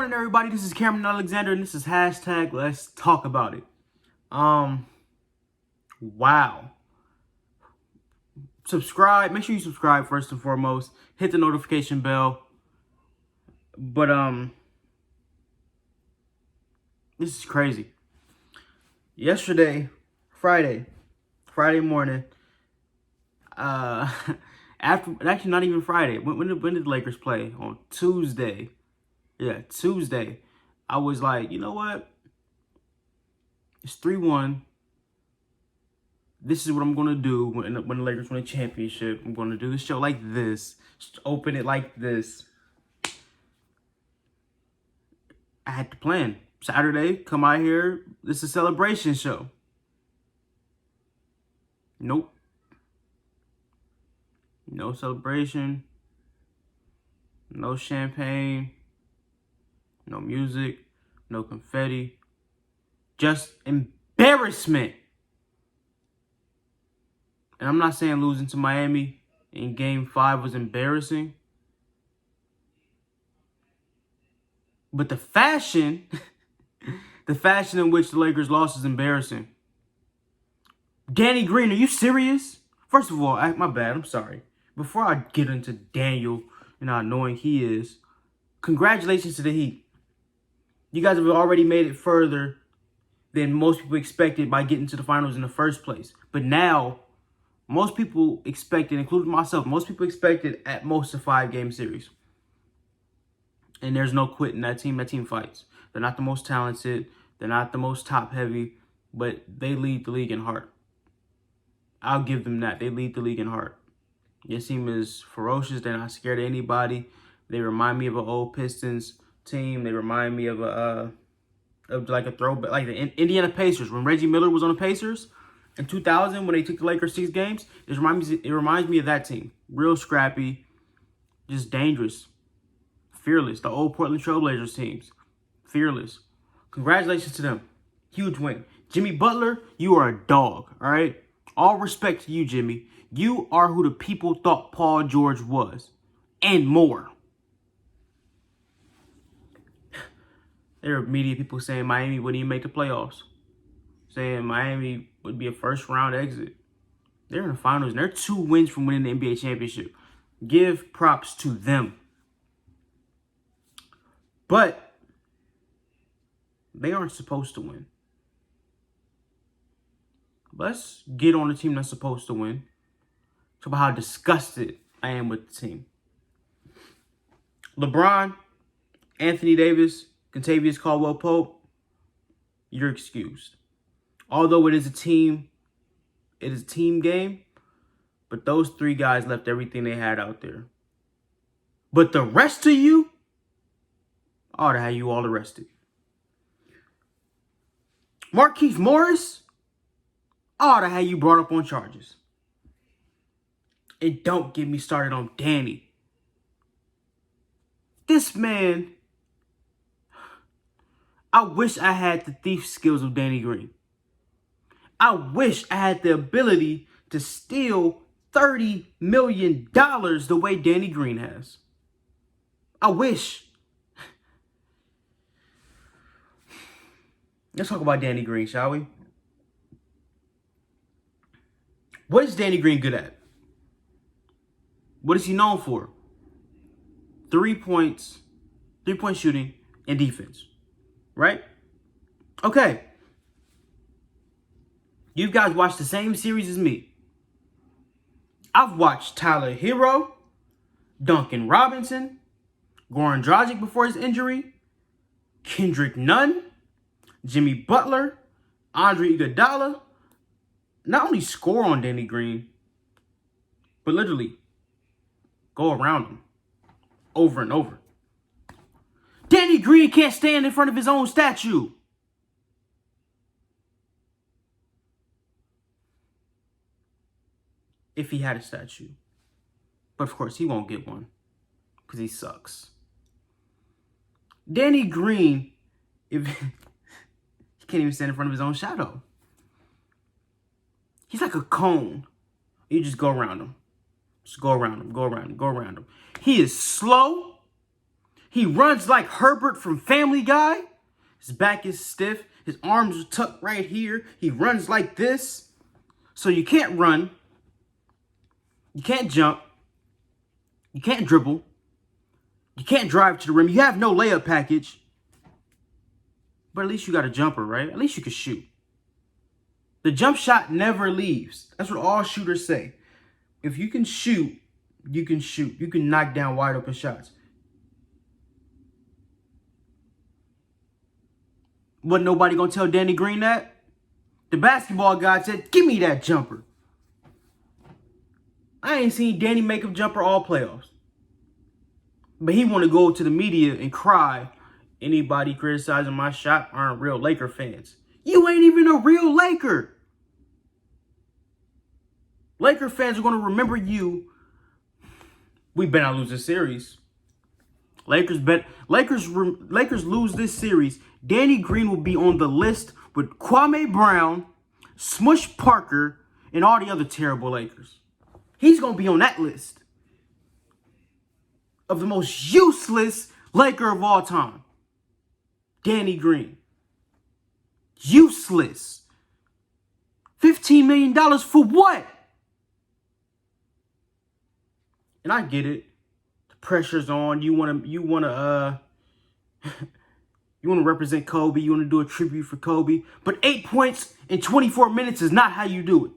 morning, everybody. This is Cameron Alexander, and this is hashtag Let's Talk About It. Wow. Subscribe. Make sure you subscribe first and foremost. Hit the notification bell. But this is crazy. Yesterday, Friday morning. Actually not even Friday. When did the Lakers play? On Tuesday. Yeah, Tuesday. I was like, you know what? It's 3-1. This is what I'm going to do when the Lakers win a championship. I'm going to do the show like this. Just open it like this. I had to plan. Saturday, come out here. This is a celebration show. Nope. No celebration. No champagne. No music. No confetti. Just embarrassment. And I'm not saying losing to Miami in Game 5 was embarrassing. But the fashion in which the Lakers lost is embarrassing. Danny Green, are you serious? First of all, my bad, I'm sorry. Before I get into Daniel and how annoying he is, congratulations to the Heat. You guys have already made it further than most people expected by getting to the finals in the first place. But now, most people expected, including myself, most people expected at most a 5-game series. And there's no quitting that team. That team fights. They're not the most talented. They're not the most top-heavy. But they lead the league in heart. I'll give them that. They lead the league in heart. This team is ferocious. They're not scared of anybody. They remind me of an old Pistons team. They remind me of like a throwback, like the Indiana Pacers. When Reggie Miller was on the Pacers in 2000, when they took the Lakers 6 games, it reminds me of that team. Real scrappy, just dangerous, fearless. The old Portland Trailblazers teams, fearless. Congratulations to them. Huge win. Jimmy Butler, you are a dog, all right? All respect to you, Jimmy. You are who the people thought Paul George was, and more. There are media people saying Miami wouldn't even make the playoffs. Saying Miami would be a first-round exit. They're in the finals, and they're 2 wins from winning the NBA championship. Give props to them. But they aren't supposed to win. Let's get on the team that's supposed to win. Talk about how disgusted I am with the team. LeBron, Anthony Davis, Kentavious Caldwell-Pope, you're excused. Although it is a team game, but those 3 guys left everything they had out there. But the rest of you, I ought to have you all arrested. Markieff Morris, I ought to have you brought up on charges. And don't get me started on Danny. This man, I wish I had the thief skills of Danny Green. I wish I had the ability to steal $30 million the way Danny Green has. I wish. Let's talk about Danny Green, shall we? What is Danny Green good at? What is he known for? 3 points, 3-point shooting, and defense. Right? Okay. You guys watched the same series as me. I've watched Tyler Hero, Duncan Robinson, Goran Dragic before his injury, Kendrick Nunn, Jimmy Butler, Andre Iguodala, not only score on Danny Green, but literally go around him over and over. Danny Green can't stand in front of his own statue. If he had a statue. But of course, he won't get one because he sucks. Danny Green, he can't even stand in front of his own shadow. He's like a cone. You just go around him. Just go around him, go around him, go around him. He is slow. He runs like Herbert from Family Guy. His back is stiff. His arms are tucked right here. He runs like this. So you can't run. You can't jump. You can't dribble. You can't drive to the rim. You have no layup package. But at least you got a jumper, right? At least you can shoot. The jump shot never leaves. That's what all shooters say. If you can shoot, you can shoot. You can knock down wide open shots. Wasn't nobody gonna tell Danny Green that? The basketball guy said, give me that jumper. I ain't seen Danny make a jumper all playoffs. But he want to go to the media and cry. Anybody criticizing my shot aren't real Laker fans. You ain't even a real Laker. Laker fans are going to remember you. We better not lose this series. Lakers lose this series. Danny Green will be on the list with Kwame Brown, Smush Parker, and all the other terrible Lakers. He's going to be on that list of the most useless Laker of all time. Danny Green. Useless. $15 million for what? And I get it. The pressure's on. You want to represent Kobe. You want to do a tribute for Kobe. But 8 points in 24 minutes is not how you do it.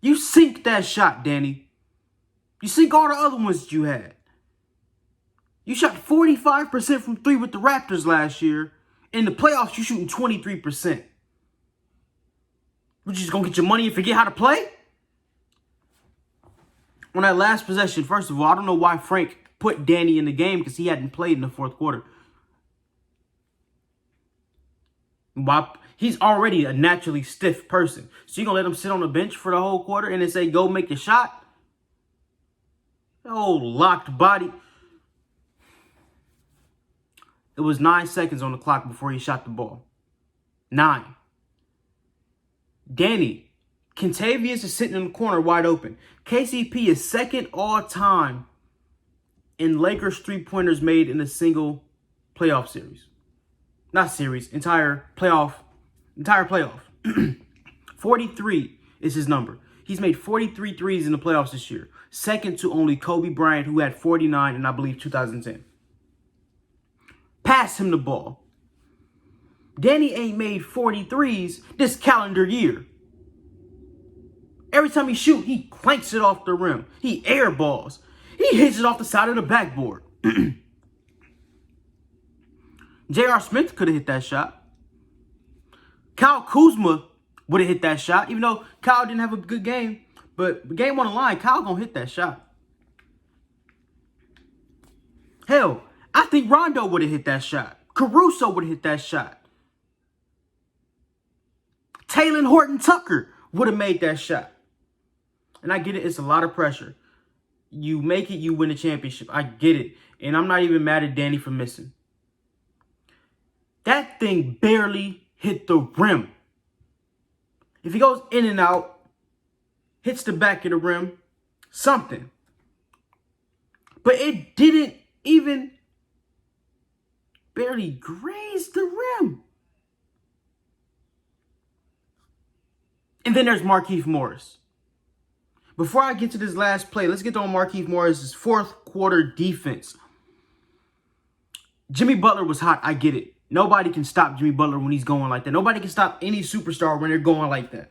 You sink that shot, Danny. You sink all the other ones that you had. You shot 45% from three with the Raptors last year. In the playoffs, you're shooting 23%. We're just going to get your money and forget how to play? On that last possession, first of all, I don't know why Frank put Danny in the game because he hadn't played in the fourth quarter. He's already a naturally stiff person. So you're going to let him sit on the bench for the whole quarter and then say, go make a shot? Oh, locked body. It was 9 seconds on the clock before he shot the ball. 9. Danny. Kentavious is sitting in the corner wide open. KCP is second all-time in Lakers three-pointers made in a single playoff series. Not series, entire playoff. 43 is his number. He's made 43 threes in the playoffs this year. Second to only Kobe Bryant, who had 49 in, I believe, 2010. Pass him the ball. Danny ain't made 43s this calendar year. Every time he shoot, he clanks it off the rim. He airballs. He hits it off the side of the backboard. J.R. Smith could have hit that shot. Kyle Kuzma would have hit that shot, even though Kyle didn't have a good game. But game on the line, Kyle gonna hit that shot. Hell, I think Rondo would have hit that shot. Caruso would have hit that shot. Taylor Horton Tucker would have made that shot. And I get it, it's a lot of pressure. You make it, you win the championship. I get it. And I'm not even mad at Danny for missing. That thing barely hit the rim. If he goes in and out, hits the back of the rim, something. But it didn't even barely graze the rim. And then there's Markieff Morris. Before I get to this last play, let's get on Markieff Morris' fourth quarter defense. Jimmy Butler was hot. I get it. Nobody can stop Jimmy Butler when he's going like that. Nobody can stop any superstar when they're going like that.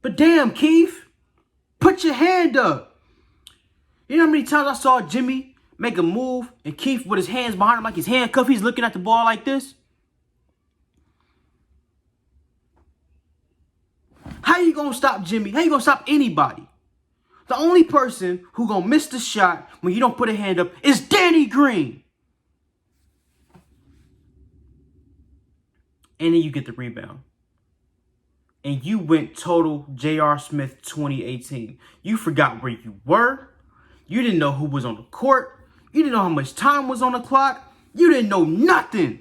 But damn, Keith, put your hand up. You know how many times I saw Jimmy make a move and Keith with his hands behind him like he's handcuffed, he's looking at the ball like this? How you going to stop Jimmy? How you going to stop anybody? The only person who going to miss the shot when you don't put a hand up is Danny Green. And then you get the rebound. And you went total J.R. Smith 2018. You forgot where you were. You didn't know who was on the court. You didn't know how much time was on the clock. You didn't know nothing.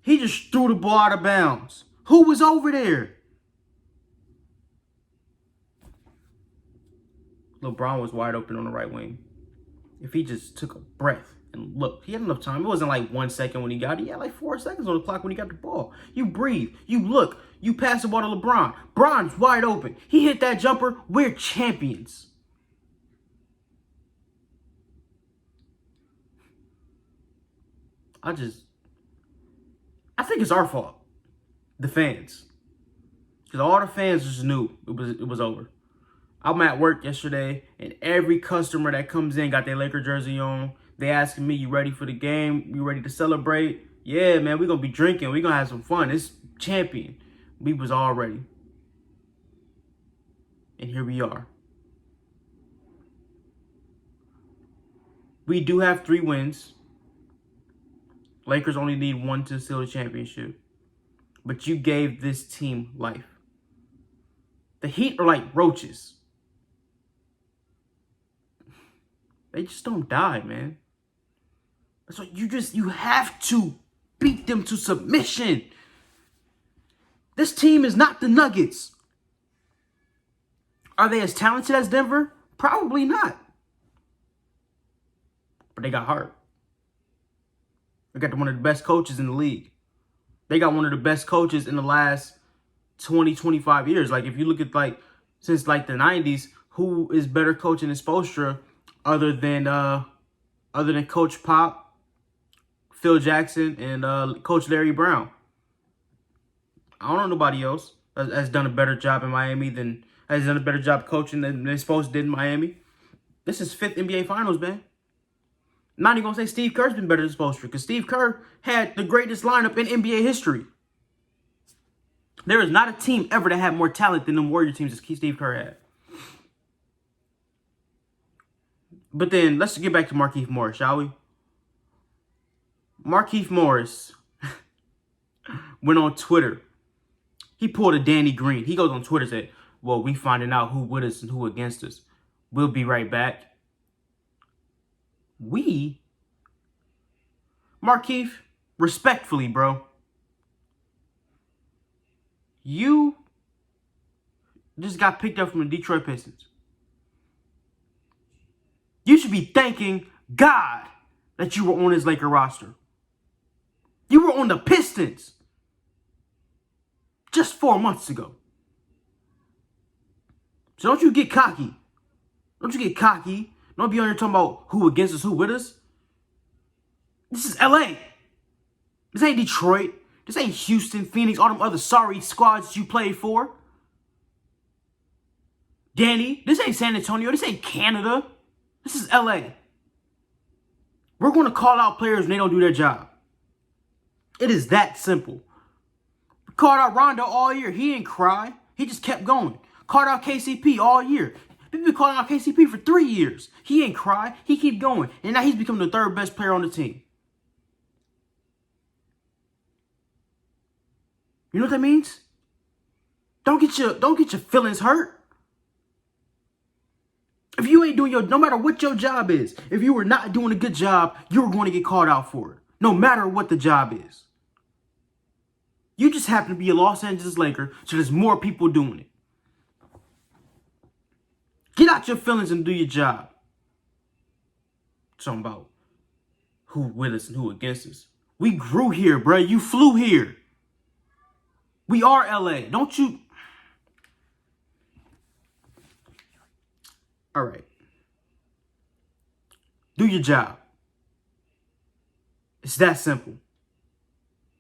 He just threw the ball out of bounds. Who was over there? LeBron was wide open on the right wing. If he just took a breath, And look, he had enough time. It wasn't like 1 second when he got it. He had like 4 seconds on the clock when he got the ball. You breathe. You look. You pass the ball to LeBron. Bron's wide open. He hit that jumper. We're champions. I think it's our fault. The fans. Because all the fans just knew it was over. I'm at work yesterday, and every customer that comes in got their Laker jersey on. They asking me, you ready for the game? You ready to celebrate? Yeah, man, we're going to be drinking. We're going to have some fun. It's champion. We was all ready. And here we are. We do have 3 wins. Lakers only need 1 to seal the championship. But you gave this team life. The Heat are like roaches. They just don't die, man. That's what you have to beat them to submission. This team is not the Nuggets. Are they as talented as Denver? Probably not. But they got heart. They got one of the best coaches in the league. They got one of the best coaches in the last 20, 25 years. Like, if you look at, like, since, like, the 90s, who is better coaching than Spoelstra other than Coach Pop, Phil Jackson, and Coach Larry Brown? I don't know nobody else has done a better job in Miami has done a better job coaching than Spoelstra did in Miami. This is 5th NBA Finals, man. I'm not even going to say Steve Kerr's been better than Spoelstra, because Steve Kerr had the greatest lineup in NBA history. There is not a team ever that had more talent than the Warrior teams as Steve Kerr had. But then, let's get back to Markieff Morris, shall we? Markieff Morris went on Twitter. He pulled a Danny Green. He goes on Twitter and said, well, we finding out who with us and who against us. We'll be right back. Markieff, respectfully, bro, you just got picked up from the Detroit Pistons. You should be thanking God that you were on his Laker roster. You were on the Pistons just 4 months ago. So don't you get cocky. Don't you get cocky. Don't be on here talking about who against us, who with us. This is LA. This ain't Detroit. This ain't Houston, Phoenix, all them other sorry squads you played for. Danny, this ain't San Antonio. This ain't Canada. This is LA. We're going to call out players when they don't do their job. It is that simple. We called out Rondo all year. He didn't cry. He just kept going. Called out KCP all year. We've been calling out KCP for 3 years. He ain't cry. He keep going. And now he's become the 3rd best player on the team. You know what that means? Don't get your feelings hurt. If you ain't doing no matter what your job is, if you were not doing a good job, you're going to get called out for it. No matter what the job is. You just happen to be a Los Angeles Laker, so there's more people doing it. Get out your feelings and do your job. Talking about who with us and who against us. We grew here, bro. You flew here. We are LA. Don't you? All right. Do your job. It's that simple.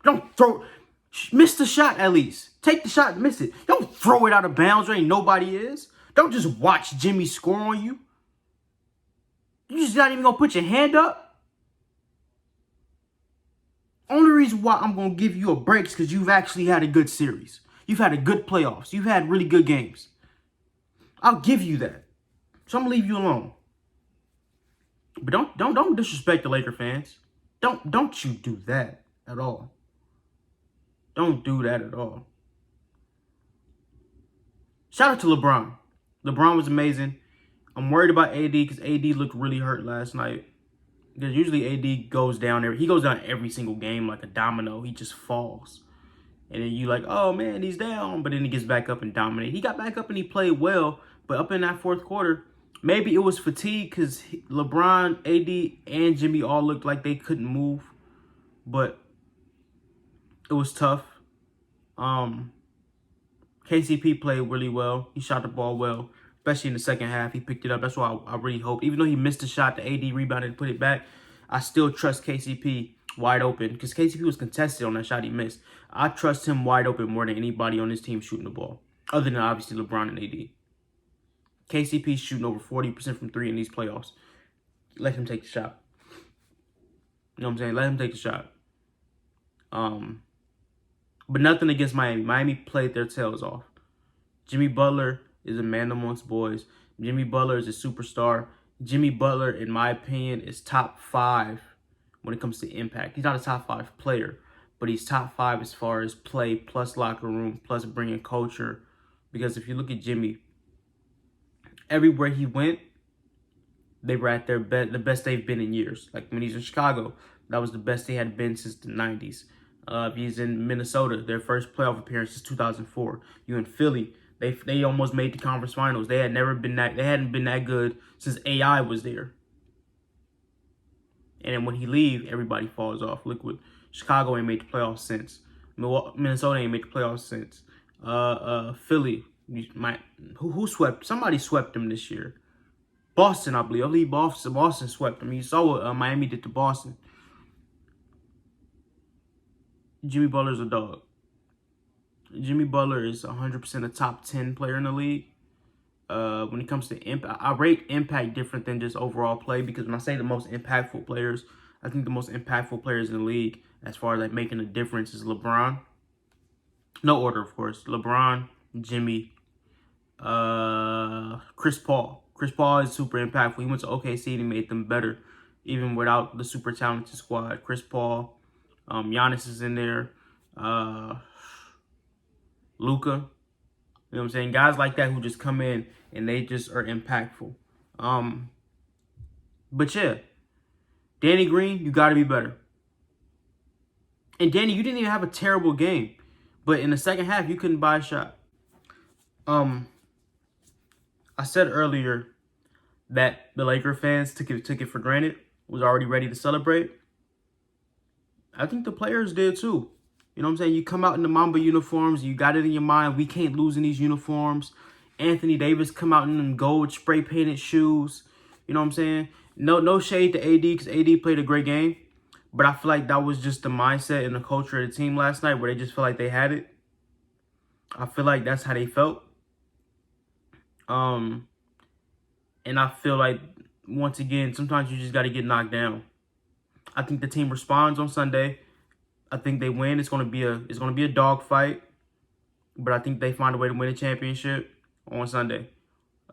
Don't miss the shot at least. Take the shot and miss it. Don't throw it out of bounds where ain't nobody is. Don't just watch Jimmy score on you. You just not even going to put your hand up. Only reason why I'm going to give you a break is because you've actually had a good series. You've had a good playoffs. You've had really good games. I'll give you that. So I'm going to leave you alone. But don't disrespect the Laker fans. Don't you do that at all. Don't do that at all. Shout out to LeBron. LeBron was amazing. I'm worried about AD because AD looked really hurt last night. Because usually AD goes down there. He goes down every single game like a domino. He just falls. And then you like, oh, man, he's down. But then he gets back up and dominates. He got back up and he played well. But up in that fourth quarter, Maybe it was fatigue because LeBron, AD, and Jimmy all looked like they couldn't move, but it was tough. KCP played really well. He shot the ball well, especially in the second half. He picked it up. That's why I really hope. Even though he missed the shot, the AD rebounded and put it back, I still trust KCP wide open because KCP was contested on that shot he missed. I trust him wide open more than anybody on his team shooting the ball, other than obviously LeBron and AD. KCP's shooting over 40% from 3 in these playoffs. Let him take the shot. You know what I'm saying? Let him take the shot. But nothing against Miami. Miami played their tails off. Jimmy Butler is a man amongst boys. Jimmy Butler is a superstar. Jimmy Butler, in my opinion, is top 5 when it comes to impact. He's not a top 5 player, but he's top 5 as far as play, plus locker room, plus bringing culture. Because if you look at Jimmy, everywhere he went, they were at their the best they've been in years. Like when he's in Chicago, that was the best they had been since the 90s. If he's in Minnesota, their first playoff appearance is 2004. You in Philly, they almost made the conference finals. They hadn't been that good since AI was there. And then when he leaves, everybody falls off. Look what Chicago ain't made the playoffs since. Minnesota ain't made the playoffs since. Philly, who swept? Somebody swept them this year. Boston, I believe. Boston swept them. You saw what Miami did to Boston. Jimmy Butler's a dog. Jimmy Butler is 100% a top 10 player in the league. When it comes to impact, I rate impact different than just overall play, because when I say the most impactful players, I think the most impactful players in the league as far as like making a difference is LeBron. No order, of course. LeBron, Jimmy, Chris Paul. Chris Paul is super impactful. He went to OKC and he made them better, even without the super talented squad. Chris Paul. Giannis is in there. Luka. You know what I'm saying? Guys like that who just come in and they just are impactful. But yeah, Danny Green, you got to be better. And Danny, you didn't even have a terrible game, but in the second half, you couldn't buy a shot. I said earlier that the Laker fans took it for granted, was already ready to celebrate. I think the players did too. You know what I'm saying? You come out in the Mamba uniforms, you got it in your mind, we can't lose in these uniforms. Anthony Davis come out in them gold spray painted shoes. You know what I'm saying? No shade to AD, because AD played a great game. But I feel like that was just the mindset and the culture of the team last night, where they just felt like they had it. I feel like that's how they felt. And I feel like, once again, sometimes you just got to get knocked down. I think the team responds on Sunday. I think they win. It's gonna be a dog fight, but I think they find a way to win a championship on Sunday.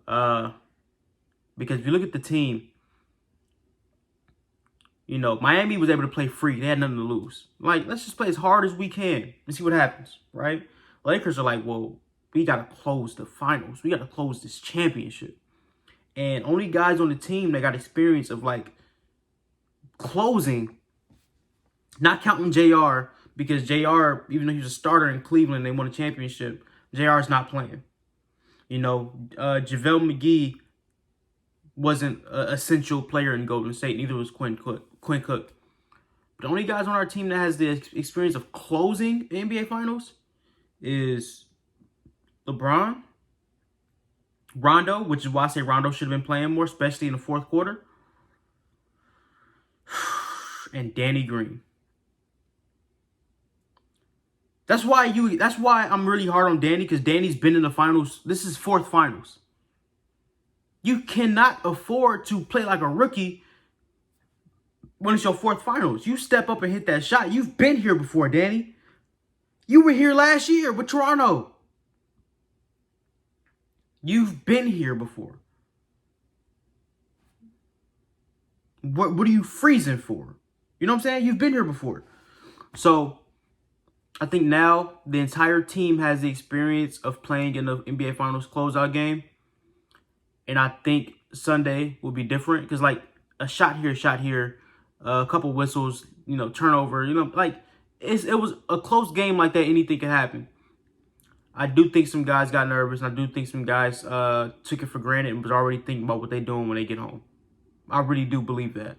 Because if you look at the team, you know, Miami was able to play free. They had nothing to lose. Like, let's just play as hard as we can and see what happens, right? Lakers are like, well, we gotta close the finals. We gotta close this championship. And only guys on the team that got experience of like closing, not counting JR, because JR, even though he was a starter in Cleveland, they won a championship, JR is not playing. You know, JaVale McGee wasn't an essential player in Golden State. Neither was Quinn Cook. But the only guys on our team that has the experience of closing the NBA Finals is LeBron, Rondo, which is why I say Rondo should have been playing more, especially in the fourth quarter, and Danny Green. That's why I'm really hard on Danny, because Danny's been in the finals. This is fourth finals. You cannot afford to play like a rookie when it's your fourth finals. You step up and hit that shot. You've been here before, Danny. You were here last year with Toronto. You've been here before. What are you freezing for? You know what I'm saying? You've been here before. So I think now the entire team has the experience of playing in the NBA Finals closeout game. And I think Sunday will be different, because like a shot here, a couple whistles, you know, turnover, you know, like it was a close game like that. Anything could happen. I do think some guys got nervous, and I do think some guys took it for granted and was already thinking about what they're doing when they get home. I really do believe that.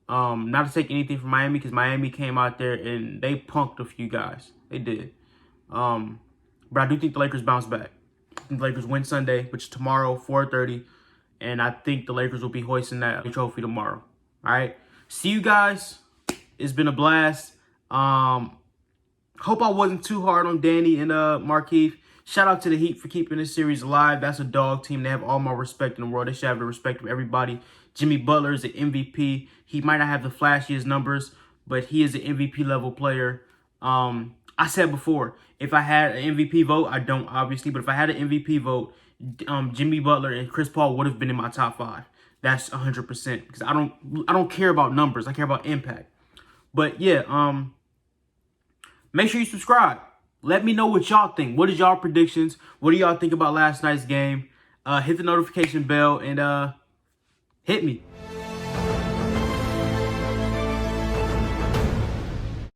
Not to take anything from Miami, because Miami came out there and they punked a few guys. They did. But I do think the Lakers bounce back. I think the Lakers win Sunday, which is tomorrow, 4:30. And I think the Lakers will be hoisting that trophy tomorrow. All right. See you guys. It's been a blast. Hope I wasn't too hard on Danny and Markieff. Shout out to the Heat for keeping this series alive. That's a dog team. They have all my respect in the world. They should have the respect of everybody. Jimmy Butler is an MVP. He might not have the flashiest numbers, but he is an MVP level player. I said before, if I had an MVP vote, I don't obviously, but if I had an MVP vote, Jimmy Butler and Chris Paul would have been in my top 5. That's 100% because I don't care about numbers. I care about impact. But yeah, make sure you subscribe. Let me know what y'all think. What is y'all predictions? What do y'all think about last night's game? Hit the notification bell and hit me.